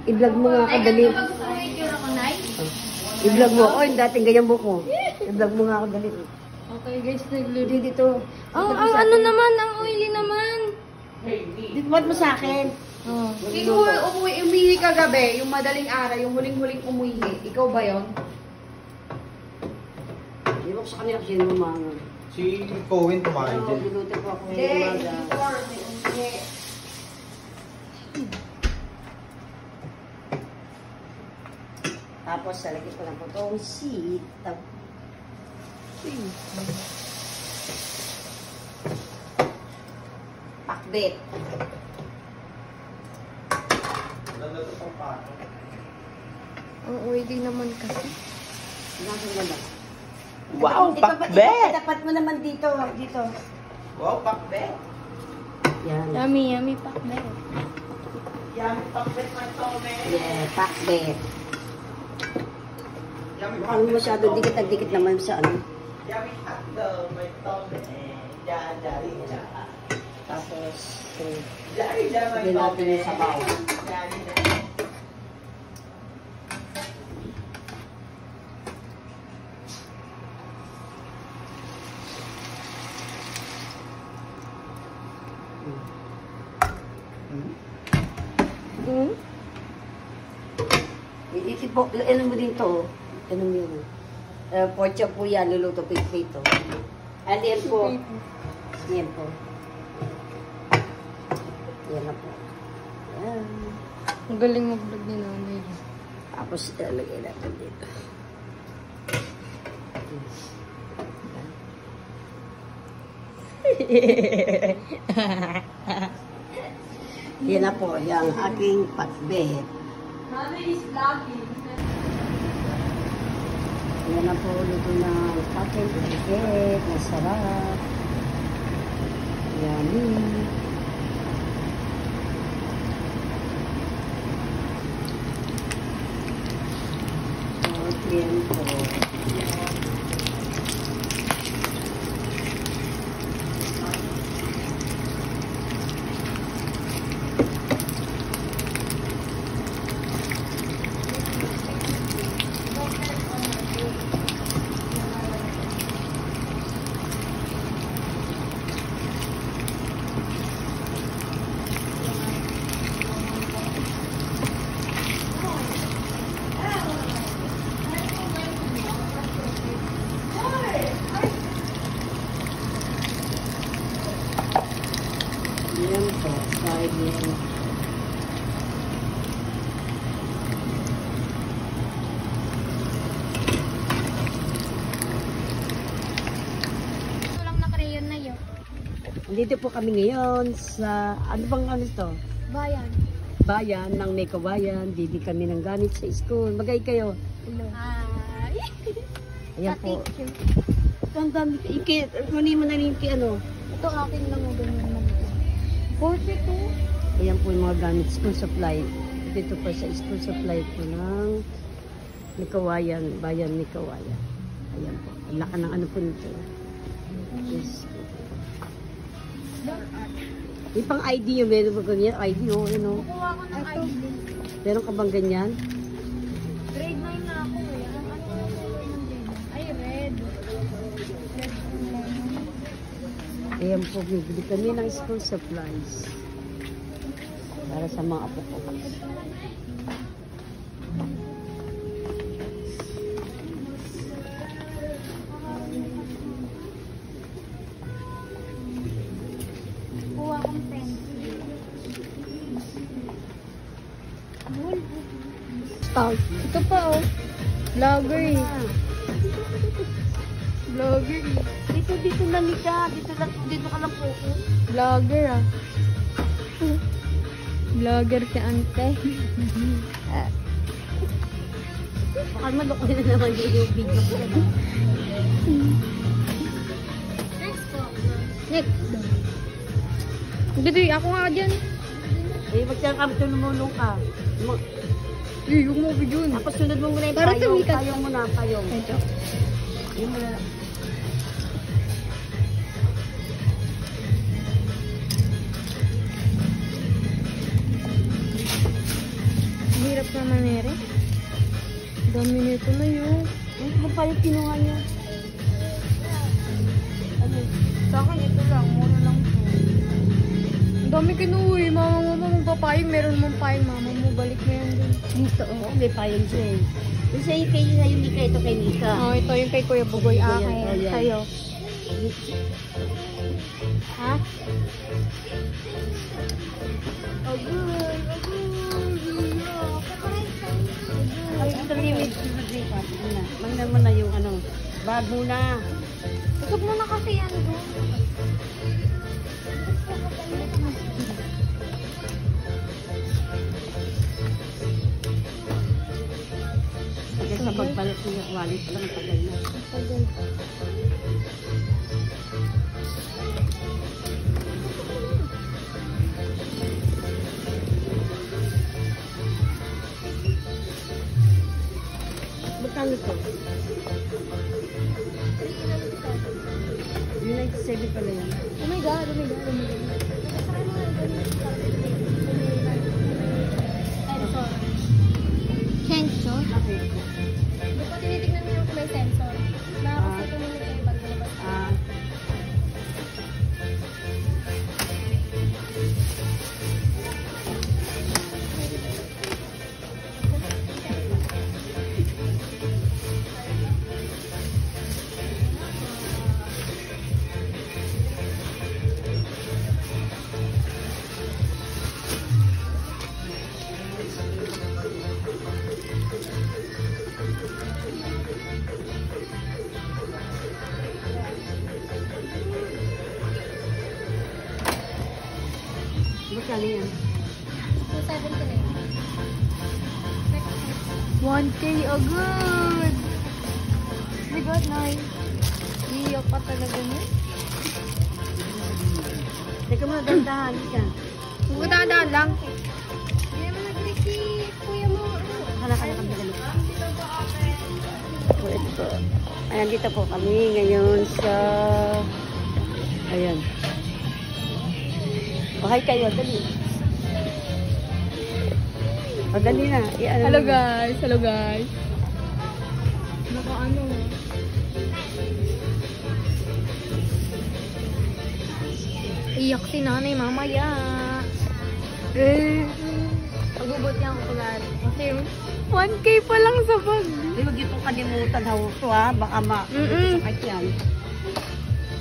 I-vlog mo nga ako, dali. I-vlog mo ako, yung dating ganyan buko. I-vlog mo nga ako, dali. Okay guys, nagluluto Dito. Ang ano naman, ang oily naman. Dito mo sa akin. Oh. Ikaw umuwi kagabi, yung madaling araw, yung huling-huling umuwi. Ikaw ba yon? Di ba sa kanila kasi lumangan. Si Cohen kumain Oo, din. niluto ko ako Hindi, ngayon umaga. before, may umuwi. Tapos, lalagyan ko lang po itong sitaw. Pakbet. Ganda to pang pato. Ang oily naman kasi. Nasa ganda. Wow, pakbet! Itapat mo naman dito. Dito. Wow, pakbet! Yan. Yummy, yummy pakbet. Yan, pakbet na tome. Yeah, pakbet. Mukhang masyado dikit-dikit naman sa ano. Yummy hotdog, may tome. Jari, Tapos, jari, may hindi natin yung sabaw. Jari, Ipo, ano mo dito? Ano mo yun? Pocha po yan, luluto pito. Ano yan po? Yan po. Yan na po. Yan. Ang galing mag-vlog ni nanay. Tapos, ilalagay natin dito. Yan na po, yung aking pakbet. Mami is vlogging. Yan na po ulit na aking pakbet. Masarap. Yummy. Yan po. Yan po, fried yan. Ito lang na-crayon na yun. Dito po kami ngayon sa, ano bang ano ito? Bayan. Bayan ng may kawayan. Bibili kami ng gamit sa school. Magay kayo. Hello. Hi. Ayan po. Thank you. Ang dami. Kunin mo na rin yung ano. Ito akin lang ang ganyan naman. 42. Ayan po yung mga gamit. School supply. Dito po sa school supply po ng may kawayan. Bayan may kawayan. Ayan po. Ang laka ng ano po nito. Yes. Yung pang ID yung meron ba ganyan? ID o ano? Kukuha ko ng ID. Meron ka bang ganyan? Grade 9 na ako eh. Ano yung color ng grade 9? Ay, red. Red lemon. Ayan po, bibili kami ng school supplies. Para sa mga apo ko. Kuha kong pencil. Start. Ito pa oh. Vlogger eh. Vlogger eh. Dito na Mika. Dito ka lang po. Vlogger ah. Vlogger si ante. Baka malukuhin na naman yung video ko. Next. Dito ako nga dyan. Eh, magkaya kami tulumulong ka. Eh, huwag mo video yun. Tapos sunod mo muna yung Para payong. sumikat. Payong muna, payong. Ito. Yung muna. naman, Mary. Dami nito na yun. Ano pa yung kinuha niya? Ano? Sa akin, ito lang. Mura lang to. Ang dami kinuwi. Mama mo magpapayag. Meron mong payag. Mama mo, balik mo yan dun. Dito, oh. May payong siya eh. Yung sa'yo kay Mika, ito kay Mika. Oh, ito yung kay Kuya Bugoy. Ayan, Akin. ayan. Sa'yo. Ha? Agoy! Ay, ito limit. Mangnan mo na yung ano. Bag muna. Usog mo na kasi yan doon. Kasi sa pagbalat niya, wallet pa lang tagal na. Magkano ito? Yung 97 pala yan. Oh my God, oh my God, oh my God. Sensor? Bakit? Hindi ko tinitignan mo yung may sensor. Nakakasa tumingin kayo pag lumabas. Ah, magkano yan? 1K agad! Oh my God, Nay. Iyak pa talaga mo. Teka muna, dandahan ka. Huwag dahan lang. Hindi mo nag-receive. Kuya mo. Hala ka na kami ganun. So, ito. Ayan, dito po kami ngayon sa... Ayan. Okay kayo, dali. O, dali na. Hello guys, hello guys. Naka-ano? Iyak si nanay mamaya. Pagubot niya ako pag kasi 1K pa lang sa bag. Di ba dito kalimutan hawto ha? Baka sakit yan.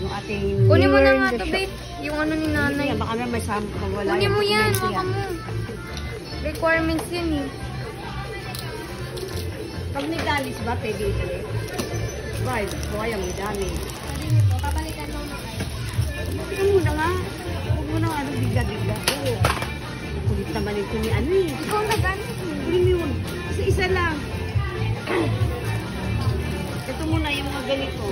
Yung ating... Kunin mo na nga to, babe. Yung ano ni nanay. Baka may sample. Wala Kunin mo yan, dokumento waka mo. Requirements yan eh. Pag may dalis ba, pwede ito eh. Right, kaya may dalis. Sabi niyo po, papalitan mo ng ice. Tingnan mo na nga. Huwag mo na ano, bigla-bigla. Oo. Kulit naman ito ni ano eh. Ikaw ang nagamit mo. Kulit mo yun. Isa-isa lang. Ito muna yung mga ganito.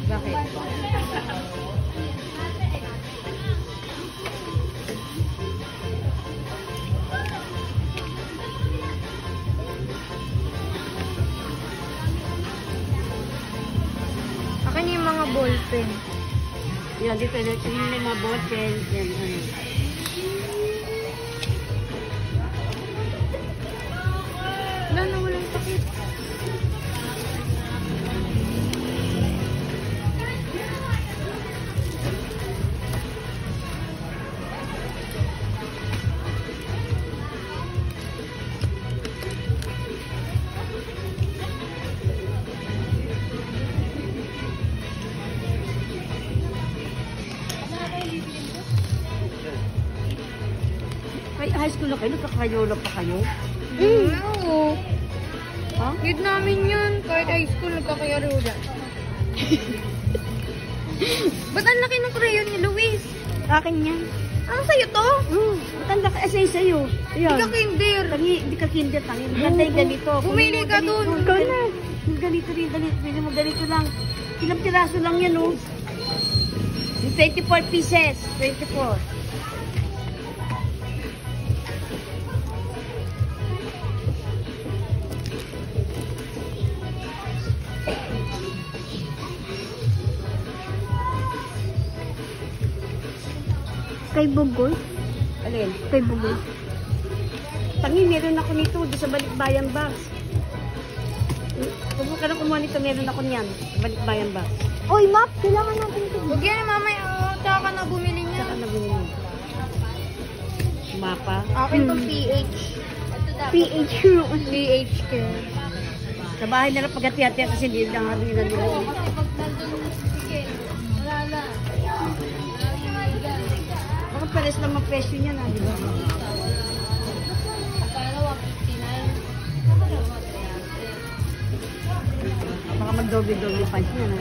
Bakit? Akin yung mga ballpen. Yan, dito na. Ito yung mga ballpen. Yan, ano. Wala na, walang sakit. Ay, high school na kayo? Nagkakayola pa kayo? Oo. Ha? Grade namin yun. Kahit high school, nagkakayaruda. Ba't ang laki ng crayon ni Luis? Akin yan. Ano sa'yo to? Matanda ka sa'yo. Ayan. Hindi ka kinder. Hindi ka kinder, tangi. Maganda yung ganito. Bumili ka dun. Ikaw na. Yung ganito rin, pwede mo ganito lang. Ilang piraso lang yan, oh. Yung 24 pieces. 24. Kay Bugol? Alin? Kay Bugol. Tangi, meron ako nito doon sa Balikbayan Box. Huwag mo ka na kumuha nito, meron ako niyan. Sa Balikbayan Box. Oy, Map, kailangan natin ito. Huwag yan, mamaya. Tsaka ka na bumili niya. Saka na bumili. Mapa. Akin to PH. PH care. Sa bahay na lang pagkati-hati kasi hindi lang haluin na nila. Baka pares lang ang presyo niya na, di ba? Baka mag-doble-doble punch niya na.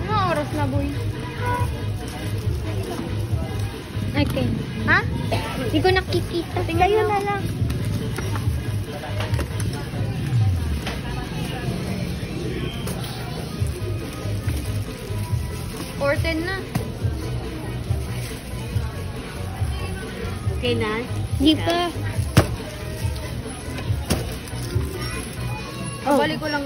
Ano oras na, boy? Okay. Ha? Hindi ko nakikita. Kayo na lang. Or 10 na. Okay na? Hindi pa. Oh. Balik ko lang.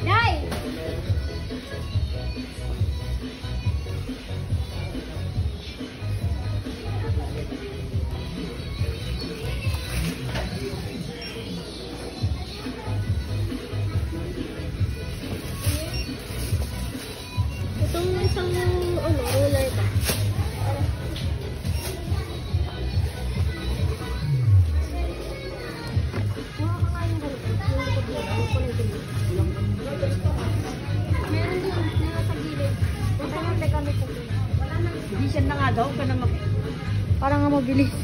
Day! Itong isang roller ba? Meron din, nasa gilid. Punta natin kami sa gilid. Hindi siya na nga daw, ka na Para nga mabilis.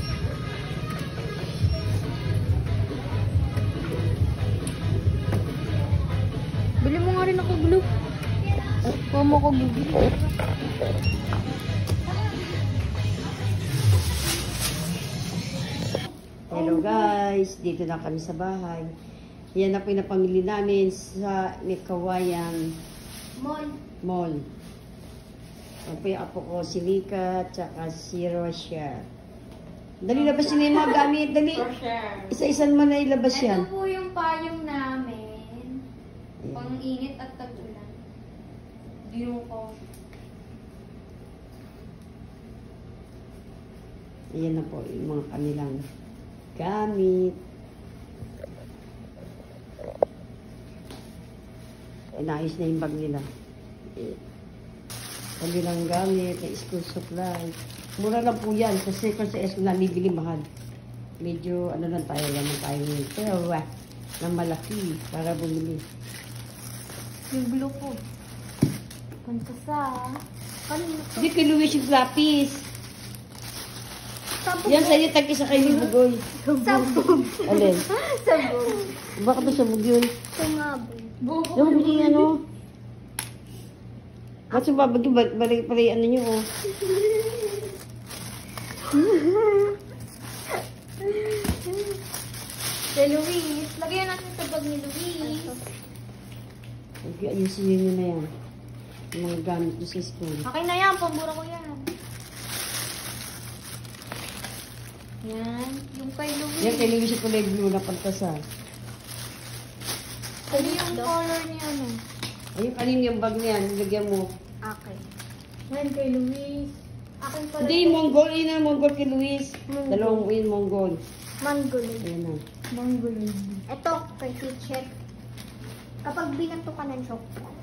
Bili mo nga rin ako glue. Huwag mo ko bibili. Hello guys, dito na kami sa bahay. Yan na po yung napamili namin sa Nikawayan Mall. Yan po yung apo ko, si Lika, tsaka si Rosia. Dali, labas yun yung mga gamit. Dali, For sure. isa-isan mo na ilabas yan. Ito po yung payong namin. Ayan. Pang-init at tag-ulan. Dino ko. Ayan na po yung mga kanilang gamit. Inayos na yung bag nila. Kanilang gamit, na school supply. Mura lang po yan. Sa second sa S na bibili mahal. Medyo ano lang tayo lang tayo ngayon. Pero na malaki para bumili. Yung glue po. Punta sa... Kanina to. Hindi kay Luis yung lapis. Sabog. Yan sa'yo tag-isa kay Bugoy. Sabog. Alin? Sabog. Baka ba sabog yun? Sumabog. Yung hindi ano. Ba't sumabag yung balik pala yung ano nyo oh. Si Luis. Lagyan natin sa bag ni Luis. Okay, ayusin nyo na yan. Yung mga gamit nyo sa school. Okay na yan. Pambura ko yan. Yan. Yung kay Luis. Yan kay Luis yung kulay blue na pagkasal. Ano yung color niya ano? Ayun, kanina yung bag niyan, nilagyan mo. Okay. Yan kay Luis. Akin pala. Hindi, Mongol. Yun na, Mongol kay Luis. Mongol. Dalawang yun, Mongol. Mangolin. Ayan na. Mangolin. Ito, kay Teacher. Kapag binato ka ng chocolate.